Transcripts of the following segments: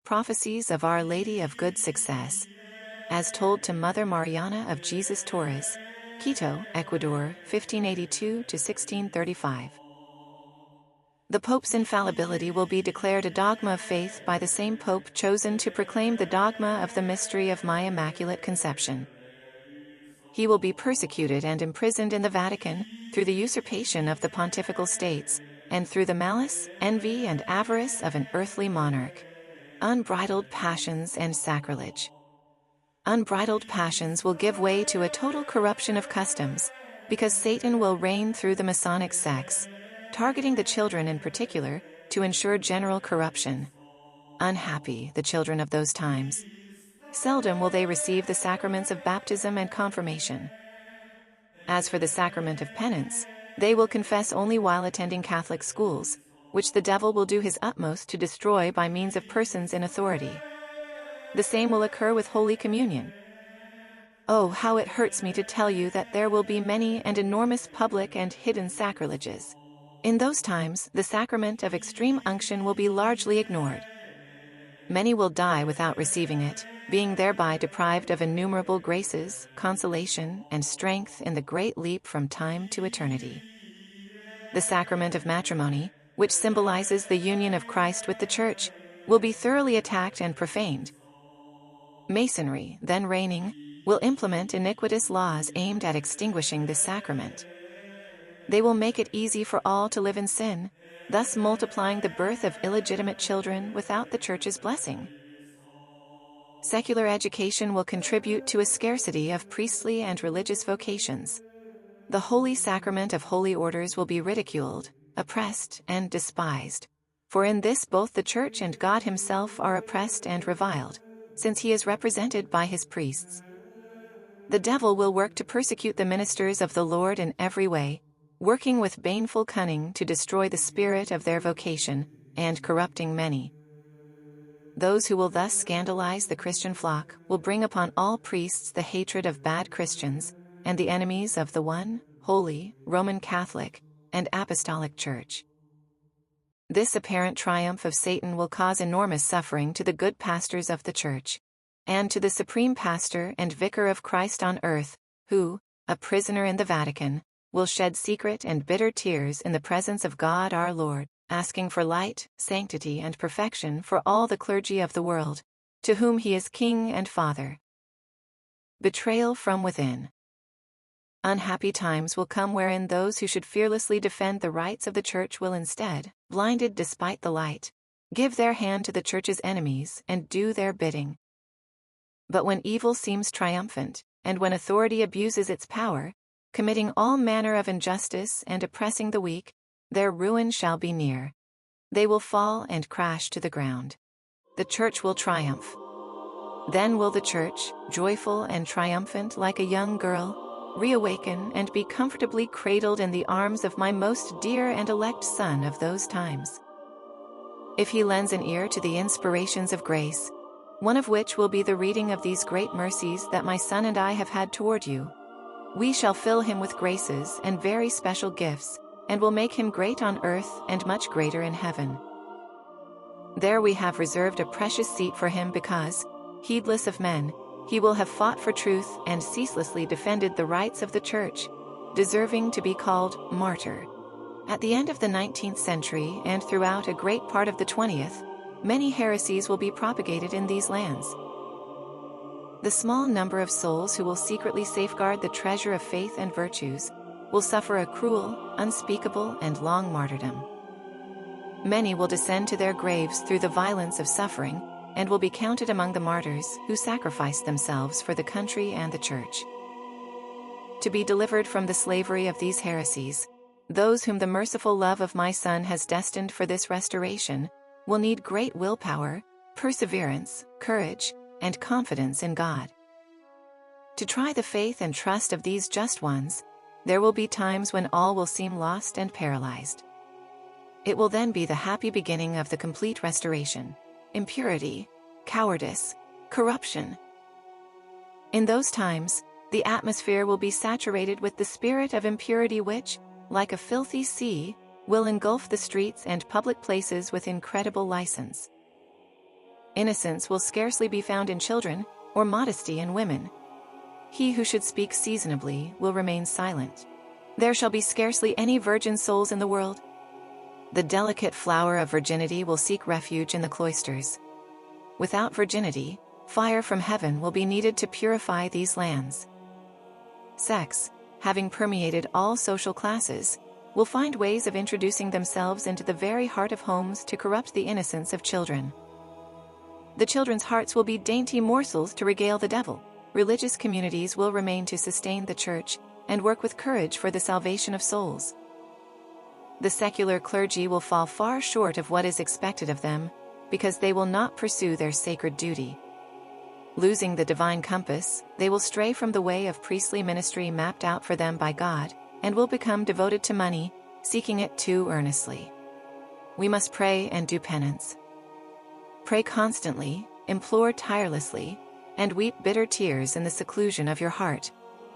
Prophecies of Our Lady of Good Success, as told to Mother Mariana of Jesus Torres, Quito, Ecuador, 1582–1635. The Pope's infallibility will be declared a dogma of faith by the same Pope chosen to proclaim the dogma of the mystery of my Immaculate Conception. He will be persecuted and imprisoned in the Vatican, through the usurpation of the pontifical states, and through the malice, envy and avarice of an earthly monarch. Unbridled passions and sacrilege. Unbridled passions will give way to a total corruption of customs, because Satan will reign through the Masonic sects, targeting the children in particular, to ensure general corruption. Unhappy the children of those times. Seldom will they receive the sacraments of baptism and confirmation. As for the sacrament of penance, they will confess only while attending Catholic schools, which the devil will do his utmost to destroy by means of persons in authority. The same will occur with Holy Communion. Oh, how it hurts me to tell you that there will be many and enormous public and hidden sacrileges. In those times, the sacrament of extreme unction will be largely ignored. Many will die without receiving it, being thereby deprived of innumerable graces, consolation, and strength in the great leap from time to eternity. The sacrament of matrimony, which symbolizes the union of Christ with the Church, will be thoroughly attacked and profaned. Masonry, then reigning, will implement iniquitous laws aimed at extinguishing this sacrament. They will make it easy for all to live in sin, thus multiplying the birth of illegitimate children without the Church's blessing. Secular education will contribute to a scarcity of priestly and religious vocations. The Holy Sacrament of Holy Orders will be ridiculed, oppressed, and despised, for in this both the Church and God Himself are oppressed and reviled, since He is represented by His priests. The devil will work to persecute the ministers of the Lord in every way, working with baneful cunning to destroy the spirit of their vocation, and corrupting many. Those who will thus scandalize the Christian flock will bring upon all priests the hatred of bad Christians, and the enemies of the one, holy, Roman Catholic, and Apostolic Church. This apparent triumph of Satan will cause enormous suffering to the good pastors of the Church, and to the Supreme Pastor and Vicar of Christ on earth, who, a prisoner in the Vatican, will shed secret and bitter tears in the presence of God our Lord, asking for light, sanctity and perfection for all the clergy of the world, to whom He is King and Father. Betrayal from within. Unhappy times will come wherein those who should fearlessly defend the rights of the Church will instead, blinded despite the light, give their hand to the Church's enemies and do their bidding. But when evil seems triumphant, and when authority abuses its power, committing all manner of injustice and oppressing the weak, their ruin shall be near. They will fall and crash to the ground. The Church will triumph. Then will the Church, joyful and triumphant like a young girl, reawaken and be comfortably cradled in the arms of my most dear and elect Son of those times. If He lends an ear to the inspirations of grace, one of which will be the reading of these great mercies that my Son and I have had toward you, we shall fill Him with graces and very special gifts, and will make Him great on earth and much greater in heaven. There we have reserved a precious seat for Him because, heedless of men, He will have fought for truth and ceaselessly defended the rights of the Church, deserving to be called martyr. At the end of the 19th century and throughout a great part of the 20th, many heresies will be propagated in these lands. The small number of souls who will secretly safeguard the treasure of faith and virtues will suffer a cruel, unspeakable, and long martyrdom. Many will descend to their graves through the violence of suffering, and will be counted among the martyrs who sacrificed themselves for the country and the Church. To be delivered from the slavery of these heresies, those whom the merciful love of my Son has destined for this restoration, will need great willpower, perseverance, courage, and confidence in God. To try the faith and trust of these just ones, there will be times when all will seem lost and paralyzed. It will then be the happy beginning of the complete restoration. Impurity, cowardice, corruption. In those times, the atmosphere will be saturated with the spirit of impurity which, like a filthy sea, will engulf the streets and public places with incredible license. Innocence will scarcely be found in children, or modesty in women. He who should speak seasonably will remain silent. There shall be scarcely any virgin souls in the world. The delicate flower of virginity will seek refuge in the cloisters. Without virginity, fire from heaven will be needed to purify these lands. Sex, having permeated all social classes, will find ways of introducing themselves into the very heart of homes to corrupt the innocence of children. The children's hearts will be dainty morsels to regale the devil. Religious communities will remain to sustain the Church and work with courage for the salvation of souls. The secular clergy will fall far short of what is expected of them, because they will not pursue their sacred duty. Losing the divine compass, they will stray from the way of priestly ministry mapped out for them by God, and will become devoted to money, seeking it too earnestly. We must pray and do penance. Pray constantly, implore tirelessly, and weep bitter tears in the seclusion of your heart,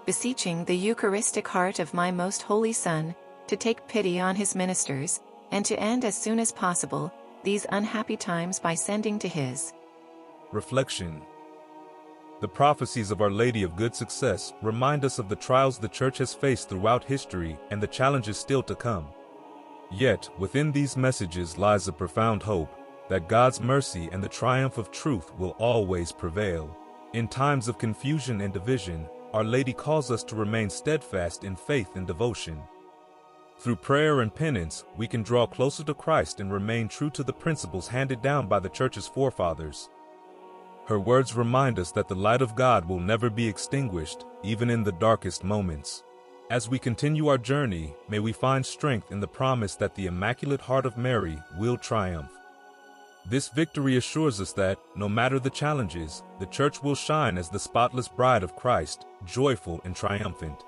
beseeching the Eucharistic heart of my most holy Son to take pity on his ministers, and to end as soon as possible these unhappy times by sending to his. Reflection. The prophecies of Our Lady of Good Success remind us of the trials the Church has faced throughout history and the challenges still to come. Yet, within these messages lies a profound hope that God's mercy and the triumph of truth will always prevail. In times of confusion and division, Our Lady calls us to remain steadfast in faith and devotion. Through prayer and penance, we can draw closer to Christ and remain true to the principles handed down by the Church's forefathers. Her words remind us that the light of God will never be extinguished, even in the darkest moments. As we continue our journey, may we find strength in the promise that the Immaculate Heart of Mary will triumph. This victory assures us that, no matter the challenges, the Church will shine as the spotless bride of Christ, joyful and triumphant.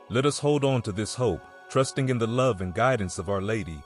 Let us hold on to this hope, trusting in the love and guidance of Our Lady,